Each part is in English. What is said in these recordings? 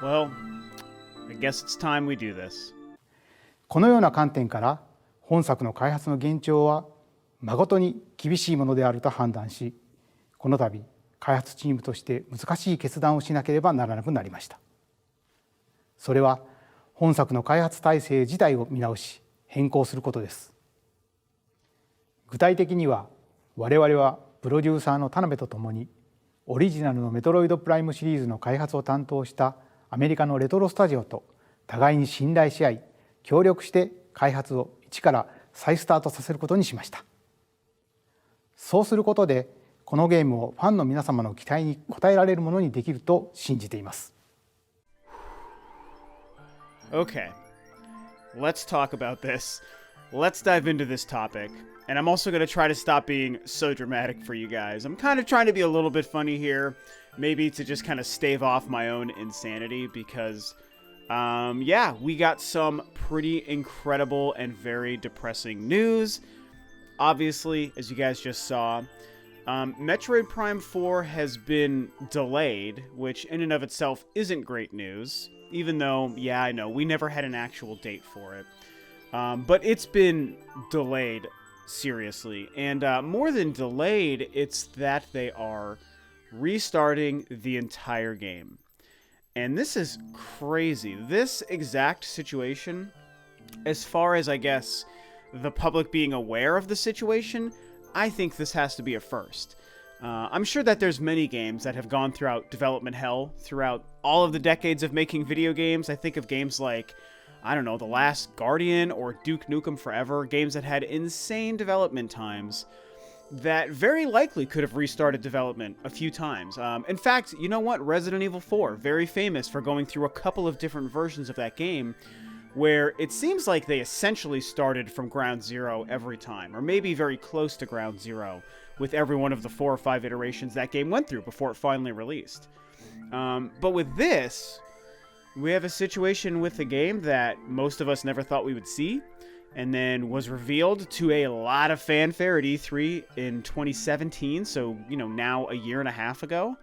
Well, I guess it's time we do this. このような観点から本作の開発の現状は誠に厳しいものであると判断し、この度開発チームとして難しい決断をしなければならなくなりました。それは本作の開発体制自体を見直し変更することです。具体的には我々はプロデューサーの田辺とともにオリジナルのメトロイドプライムシリーズの開発を担当したアメリカのレトロスタジオと互いに信頼し合い協力して開発を一から再スタートさせることにしました。そうすることでこのゲームをファンの皆様の期待に応えられるものにできると信じています。Okay, let's talk about this. Let's dive into this topic. And I'm also going to try to stop being so dramatic for you guys. I'm kind of trying to be a little bit funny here, maybe to just kind of stave off my own insanity because, yeah, we got some pretty incredible and very depressing news. Obviously, as you guys just saw, Metroid Prime 4 has been delayed, which in and of itself isn't great news, even though, yeah, I know, we never had an actual date for it. But it's been delayed, seriously. And more than delayed, it's that they are restarting the entire game. And this is crazy. This exact situation, as far as, I guess, the public being aware of the situation, I think this has to be a first. I'm sure that there's many games that have gone throughout development hell throughout all of the decades of making video games. I think of games like, I don't know, The Last Guardian or Duke Nukem Forever, games that had insane development times that very likely could have restarted development a few times. In fact, you know what? Resident Evil 4, very famous for going through a couple of different versions of that game where it seems like they essentially started from ground zero every time, or maybe very close to ground zero with every one of the 4 or 5 iterations that game went through before it finally released. But with this, we have a situation with a game that most of us never thought we would see, and then was revealed to a lot of fanfare at E3 in 2017, so, you know, now a year and a half ago.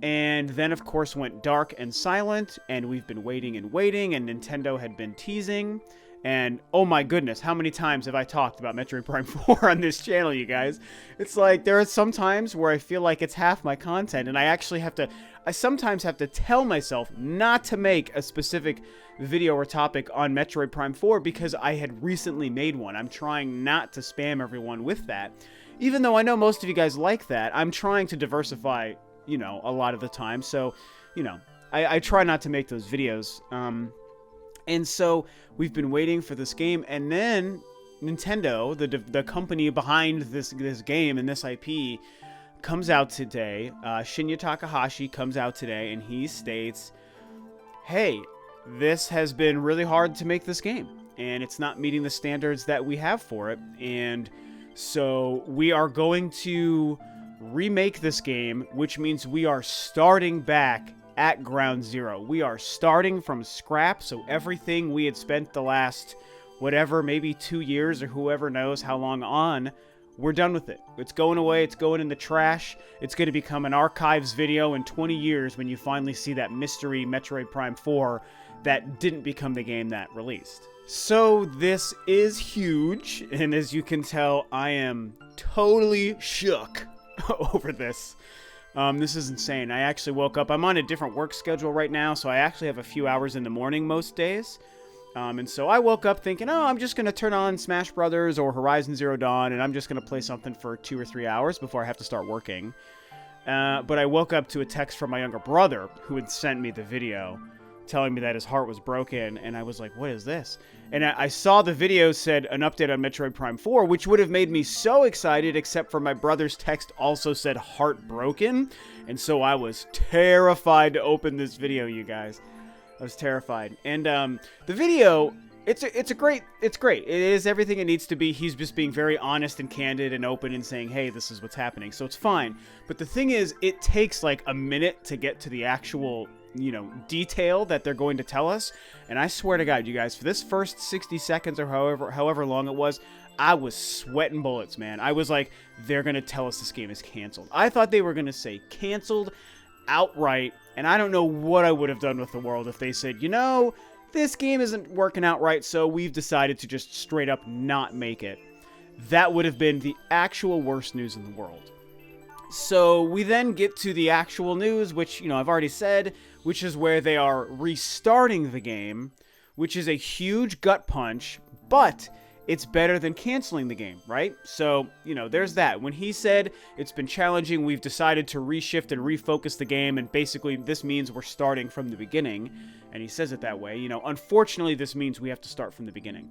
And then, of course, went dark and silent, and we've been waiting and waiting, and Nintendo had been teasing. And, oh my goodness, how many times have I talked about Metroid Prime 4 on this channel, you guys? It's like, there are some times where I feel like it's half my content, and I sometimes have to tell myself not to make a specific video or topic on Metroid Prime 4 because I had recently made one. I'm trying not to spam everyone with that. Even though I know most of you guys like that, I'm trying to diversify, you know, a lot of the time. So, you know, I try not to make those videos. And so we've been waiting for this game, and then Nintendo, the company behind this game and this IP, comes out today. Shinya Takahashi comes out today, and he states, hey, this has been really hard to make this game, and it's not meeting the standards that we have for it, and so we are going to remake this game, which means we are starting back at ground zero. We are starting from scrap, so everything we had spent the last, whatever, maybe 2 years or whoever knows how long on, we're done with it. It's going away. It's going in the trash. It's going to become an archives video in 20 years when you finally see that mystery Metroid Prime 4 that didn't become the game that released. So this is huge, and as you can tell, I am totally shook over this. This is insane. I actually woke up. I'm on a different work schedule right now, so I actually have a few hours in the morning most days. And so I woke up thinking, oh, I'm just going to turn on Smash Brothers or Horizon Zero Dawn, and I'm just going to play something for 2 or 3 hours before I have to start working. But I woke up to a text from my younger brother who had sent me the video telling me that his heart was broken, and I was like, what is this? And I saw the video said an update on Metroid Prime 4, which would have made me so excited, except for my brother's text also said heartbroken, and so I was terrified to open this video, you guys. I was terrified. And the video, it's great. It is everything it needs to be. He's just being very honest and candid and open and saying, hey, this is what's happening. So it's fine. But the thing is, it takes like a minute to get to the actual, you know, detail that they're going to tell us. And I swear to God, you guys, for this first 60 seconds or however long it was, I was sweating bullets, man. I was like, they're going to tell us this game is canceled. I thought they were going to say canceled. outright, and I don't know what I would have done with the world if they said, this game isn't working out right, so we've decided to just straight up not make it. That would have been the actual worst news in the world. So we then get to the actual news, which, I've already said, which is where they are restarting the game, which is a huge gut punch, but it's better than canceling the game, right? So, there's that. When he said it's been challenging, we've decided to reshift and refocus the game, and basically this means we're starting from the beginning, and he says it that way. Unfortunately, this means we have to start from the beginning.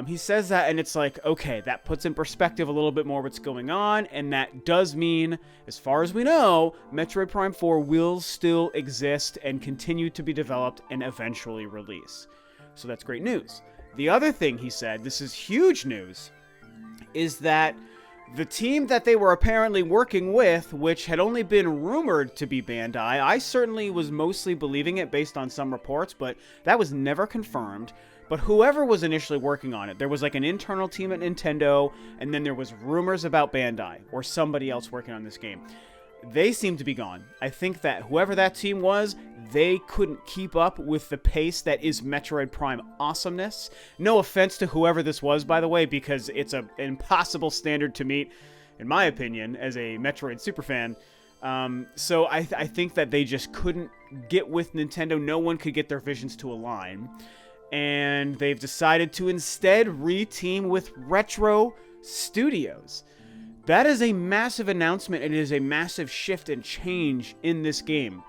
He says that, and it's like, okay, that puts in perspective a little bit more what's going on, and that does mean, as far as we know, Metroid Prime 4 will still exist and continue to be developed and eventually release. So that's great news. The other thing he said, this is huge news, is that the team that they were apparently working with, which had only been rumored to be Bandai, I certainly was mostly believing it based on some reports, but that was never confirmed. But whoever was initially working on it, there was like an internal team at Nintendo, and then there was rumors about Bandai or somebody else working on this game. They seem to be gone. I think that whoever that team was, they couldn't keep up with the pace that is Metroid Prime awesomeness. No offense to whoever this was, by the way, because it's an impossible standard to meet, in my opinion, as a Metroid superfan. So I think that they just couldn't get with Nintendo. No one could get their visions to align. And they've decided to instead re-team with Retro Studios. That is a massive announcement. It is a massive shift and change in this game.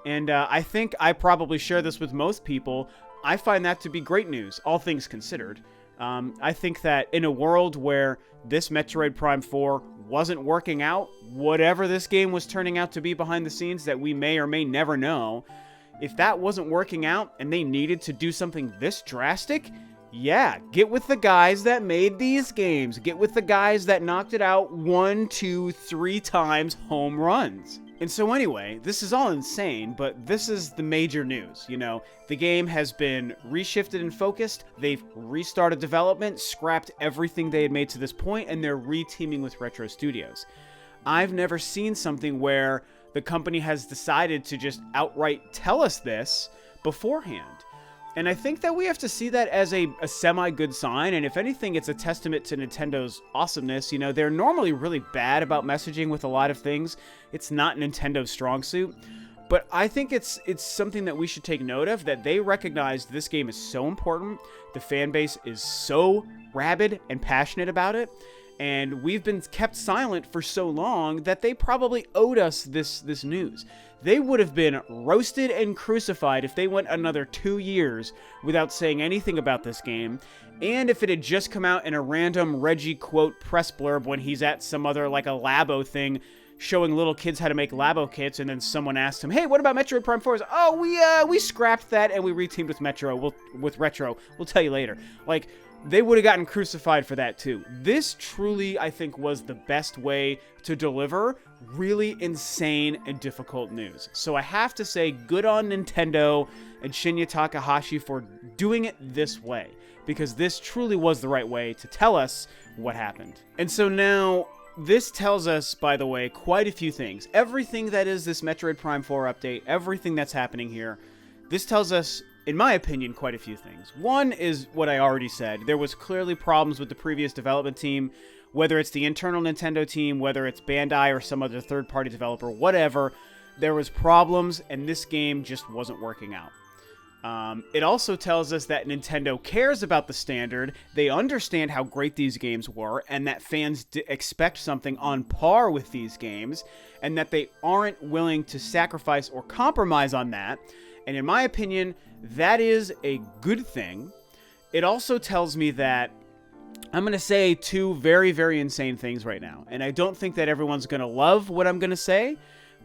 And I think I probably share this with most people. I find that to be great news, all things considered. I think that in a world where this Metroid Prime 4 wasn't working out, whatever this game was turning out to be behind the scenes that we may or may never know, if that wasn't working out and they needed to do something this drastic, yeah, get with the guys that made these games. Get with the guys that knocked it out 1, 2, 3 times home runs. And so anyway, this is all insane, but this is the major news. The game has been reshifted and focused. They've restarted development, scrapped everything they had made to this point, and they're re-teaming with Retro Studios. I've never seen something where the company has decided to just outright tell us this beforehand. And I think that we have to see that as a semi-good sign, and if anything, it's a testament to Nintendo's awesomeness. They're normally really bad about messaging with a lot of things. It's not Nintendo's strong suit. But I think it's something that we should take note of, that they recognize this game is so important, the fan base is so rabid and passionate about it, and we've been kept silent for so long that they probably owed us this news. They would have been roasted and crucified if they went another 2 years without saying anything about this game, and if it had just come out in a random Reggie quote press blurb when he's at some other, like a Labo thing, showing little kids how to make Labo kits, and then someone asked him, hey, what about Metroid Prime 4? Oh, we scrapped that and we reteamed with Retro. We'll tell you later. Like, they would have gotten crucified for that too. This truly, I think, was the best way to deliver really insane and difficult news. So I have to say, good on Nintendo and Shinya Takahashi for doing it this way, because this truly was the right way to tell us what happened. And so now, this tells us, by the way, quite a few things. Everything that is this Metroid Prime 4 update, everything that's happening here, this tells us, in my opinion, quite a few things. One is what I already said. There was clearly problems with the previous development team, whether it's the internal Nintendo team, whether it's Bandai or some other third-party developer, whatever. There was problems, and this game just wasn't working out. It also tells us that Nintendo cares about the standard, they understand how great these games were, and that fans expect something on par with these games, and that they aren't willing to sacrifice or compromise on that. And in my opinion, that is a good thing. It also tells me that I'm going to say 2 very, very insane things right now. And I don't think that everyone's going to love what I'm going to say,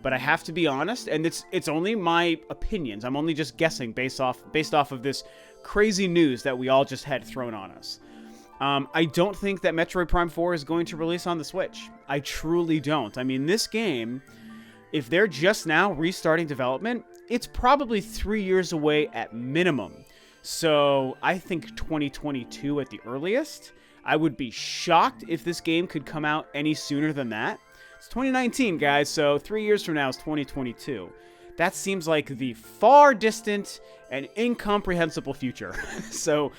but I have to be honest, and it's only my opinions. I'm only just guessing based off of this crazy news that we all just had thrown on us. I don't think that Metroid Prime 4 is going to release on the Switch. I truly don't. I mean, this game, if they're just now restarting development, it's probably 3 years away at minimum. So I think 2022 at the earliest. I would be shocked if this game could come out any sooner than that. It's 2019, guys, so 3 years from now is 2022. That seems like the far distant and incomprehensible future. So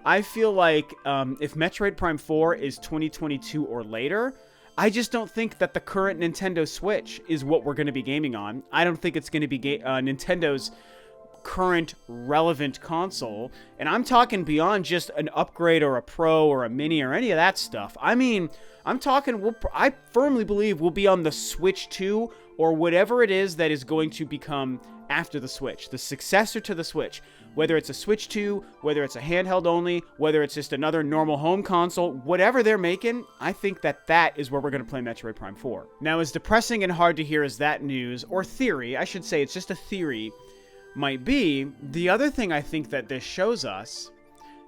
I feel like if Metroid Prime 4 is 2022 or later, I just don't think that the current Nintendo Switch is what we're going to be gaming on. I don't think it's going to be Nintendo's current relevant console. And I'm talking beyond just an upgrade or a Pro or a Mini or any of that stuff. I mean, I'm talking, I firmly believe we'll be on the Switch 2 or whatever it is that is going to become after the Switch, the successor to the Switch. Whether it's a Switch 2, whether it's a handheld only, whether it's just another normal home console, whatever they're making, I think that that is where we're going to play Metroid Prime 4. Now, as depressing and hard to hear as that news, or theory, I should say it's just a theory, might be, the other thing I think that this shows us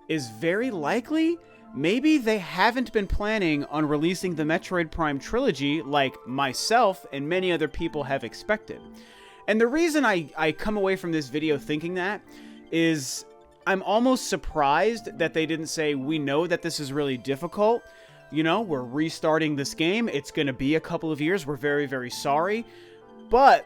is very likely maybe they haven't been planning on releasing the Metroid Prime trilogy like myself and many other people have expected. And the reason I come away from this video thinking that is I'm almost surprised that they didn't say, we know that this is really difficult. You know, we're restarting this game. It's going to be a couple of years. We're very, very sorry. But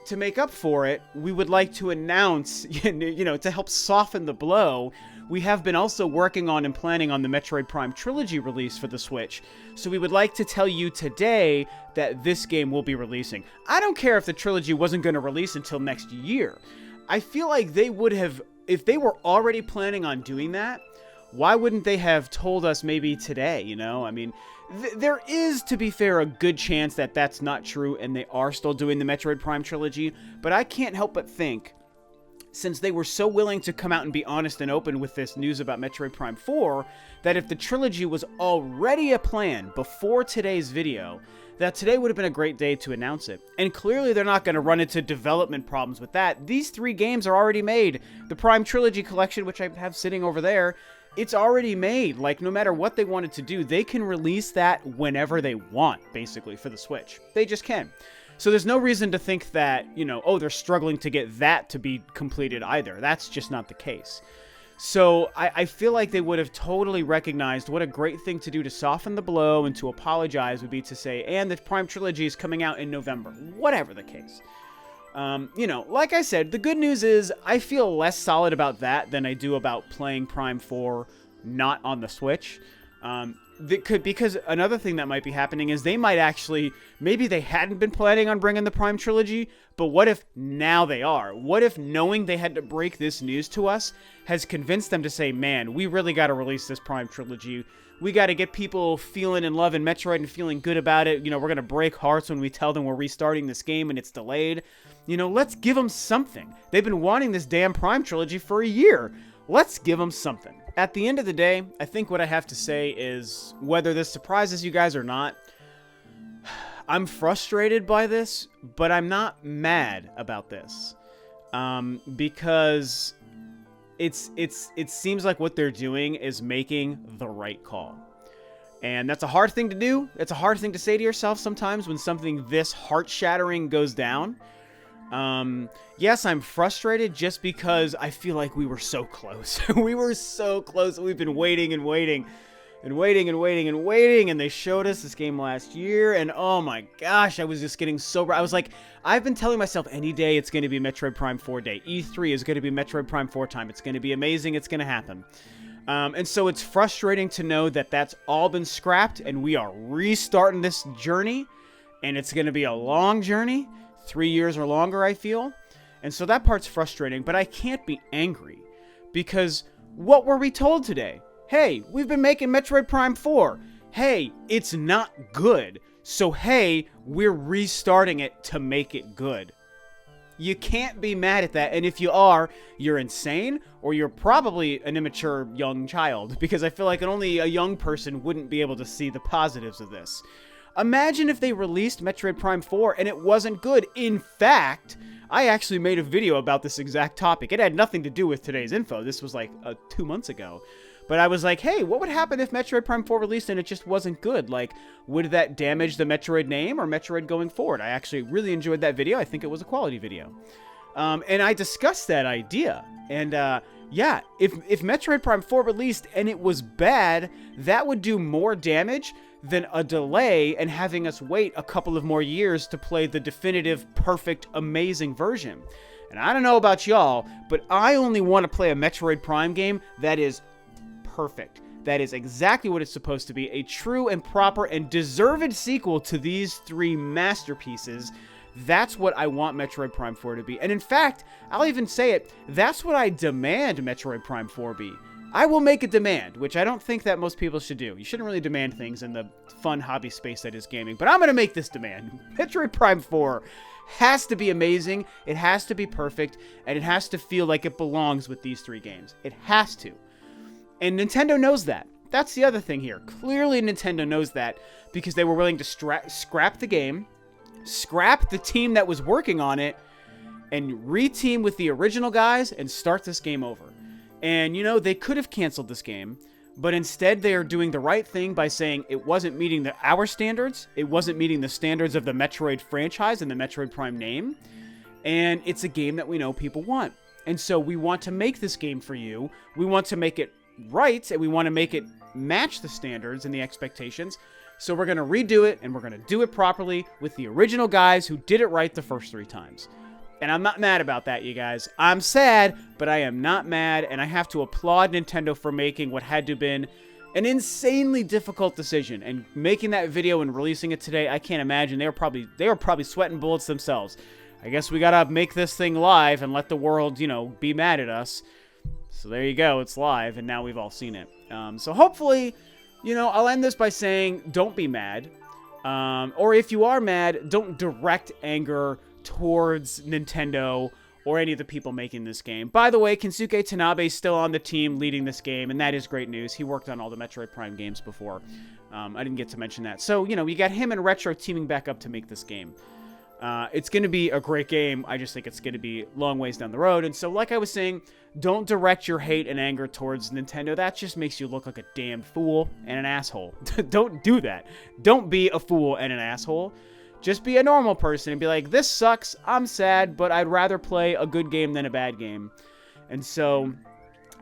to make up for it, we would like to announce, you know, to help soften the blow, we have been also working on and planning on the Metroid Prime trilogy release for the Switch. So we would like to tell you today that this game will be releasing. I don't care if the trilogy wasn't going to release until next year. I feel like they would have, if they were already planning on doing that, why wouldn't they have told us maybe today, you know? I mean, there is, to be fair, a good chance that that's not true and they are still doing the Metroid Prime trilogy, but I can't help but think, since they were so willing to come out and be honest and open with this news about Metroid Prime 4, that if the trilogy was already a plan before today's video, that today would have been a great day to announce it. And clearly they're not going to run into development problems with that. These 3 games are already made. The Prime Trilogy Collection, which I have sitting over there, it's already made. Like, no matter what they wanted to do, they can release that whenever they want, basically, for the Switch. They just can. So there's no reason to think that, you know, oh, they're struggling to get that to be completed either. That's just not the case. So I feel like they would have totally recognized what a great thing to do to soften the blow and to apologize would be to say, and the Prime Trilogy is coming out in November, whatever the case. You know, like I said, the good news is I feel less solid about that than I do about playing Prime 4 not on the Switch. Because another thing that might be happening is they might actually, maybe they hadn't been planning on bringing the Prime Trilogy, but what if now they are? What if knowing they had to break this news to us has convinced them to say, man, we really got to release this Prime Trilogy. We got to get people feeling in love in Metroid and feeling good about it. You know, we're going to break hearts when we tell them we're restarting this game and it's delayed. You know, let's give them something. They've been wanting this damn Prime Trilogy for a year. Let's give them something. At the end of the day, I think what I have to say is, whether this surprises you guys or not, I'm frustrated by this, but I'm not mad about this. Because it seems like what they're doing is making the right call. And that's a hard thing to do. It's a hard thing to say to yourself sometimes when something this heart-shattering goes down. Yes, I'm frustrated just because I feel like we were so close. We were so close. We've been waiting and waiting and waiting and waiting and waiting, and they showed us this game last year, and oh my gosh, I was just getting so... I was like, I've been telling myself any day it's going to be Metroid Prime 4 day. E3 is going to be Metroid Prime 4 time. It's going to be amazing. It's going to happen. And so it's frustrating to know that that's all been scrapped, and we are restarting this journey, and it's going to be a long journey. 3 years or longer, I feel. And so that part's frustrating, but I can't be angry because what were we told today? Hey, we've been making Metroid Prime 4. Hey, it's not good. So hey, we're restarting it to make it good. You can't be mad at that, and if you are, you're insane, or you're probably an immature young child, because I feel like only a young person wouldn't be able to see the positives of this. Imagine if they released Metroid Prime 4 and it wasn't good. In fact, I actually made a video about this exact topic. It had nothing to do with today's info. This was like 2 months ago. But I was like, hey, what would happen if Metroid Prime 4 released and it just wasn't good? Like, would that damage the Metroid name or Metroid going forward? I actually really enjoyed that video. I think it was a quality video. And I discussed that idea. And yeah, if Metroid Prime 4 released and it was bad, that would do more damage than a delay and having us wait a couple of more years to play the definitive, perfect, amazing version. And I don't know about y'all, but I only want to play a Metroid Prime game that is perfect. That is exactly what it's supposed to be, a true and proper and deserved sequel to these three masterpieces. That's what I want Metroid Prime 4 to be. And in fact, I'll even say it, that's what I demand Metroid Prime 4 be. I will make a demand, which I don't think that most people should do. You shouldn't really demand things in the fun hobby space that is gaming, but I'm going to make this demand. Metroid Prime 4 has to be amazing, it has to be perfect, and it has to feel like it belongs with these three games. It has to. And Nintendo knows that. That's the other thing here. Clearly Nintendo knows that because they were willing to scrap the game, scrap the team that was working on it, and reteam with the original guys and start this game over. And, you know, they could have canceled this game, but instead they are doing the right thing by saying it wasn't meeting our standards, it wasn't meeting the standards of the Metroid franchise and the Metroid Prime name, and it's a game that we know people want. And so we want to make this game for you, we want to make it right, and we want to make it match the standards and the expectations, so we're going to redo it, and we're going to do it properly with the original guys who did it right the first 3 times. And I'm not mad about that, you guys. I'm sad, but I am not mad, and I have to applaud Nintendo for making what had to have been an insanely difficult decision. And making that video and releasing it today, I can't imagine. They were probably sweating bullets themselves. I guess we gotta make this thing live and let the world, you know, be mad at us. So there you go, it's live, and now we've all seen it. So hopefully, you know, I'll end this by saying, don't be mad. Or if you are mad, don't direct anger towards Nintendo or any of the people making this game. By the way, Kensuke Tanabe is still on the team leading this game, and that is great news. He worked on all the Metroid Prime games before. I didn't get to mention that. So, you know, you got him and Retro teaming back up to make this game. It's going to be a great game. I just think it's going to be long ways down the road. And so, like I was saying, don't direct your hate and anger towards Nintendo. That just makes you look like a damn fool and an asshole. Don't do that. Don't be a fool and an asshole. Just be a normal person and be like, this sucks, I'm sad, but I'd rather play a good game than a bad game. And so,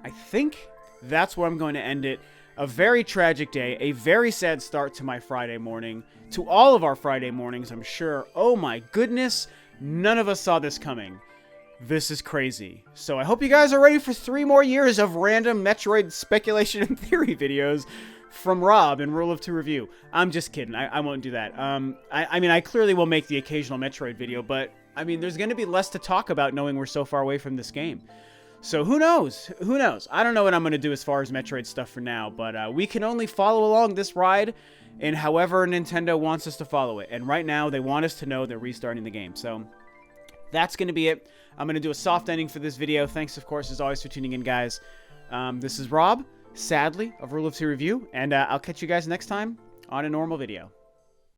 I think that's where I'm going to end it. A very tragic day, a very sad start to my Friday morning, to all of our Friday mornings, I'm sure. Oh my goodness, none of us saw this coming. This is crazy. So I hope you guys are ready for 3 more years of random Metroid speculation and theory videos from Rob and Rule of 2 Review. I'm just kidding. I won't do that. I mean, I clearly will make the occasional Metroid video, but I mean, there's going to be less to talk about knowing we're so far away from this game. So who knows? Who knows? I don't know what I'm going to do as far as Metroid stuff for now, but we can only follow along this ride in however Nintendo wants us to follow it. And right now, they want us to know they're restarting the game. So that's going to be it. I'm going to do a soft ending for this video. Thanks, of course, as always, for tuning in, guys. This is Rob, sadly, of Rule of 2 Review, and I'll catch you guys next time on a normal video.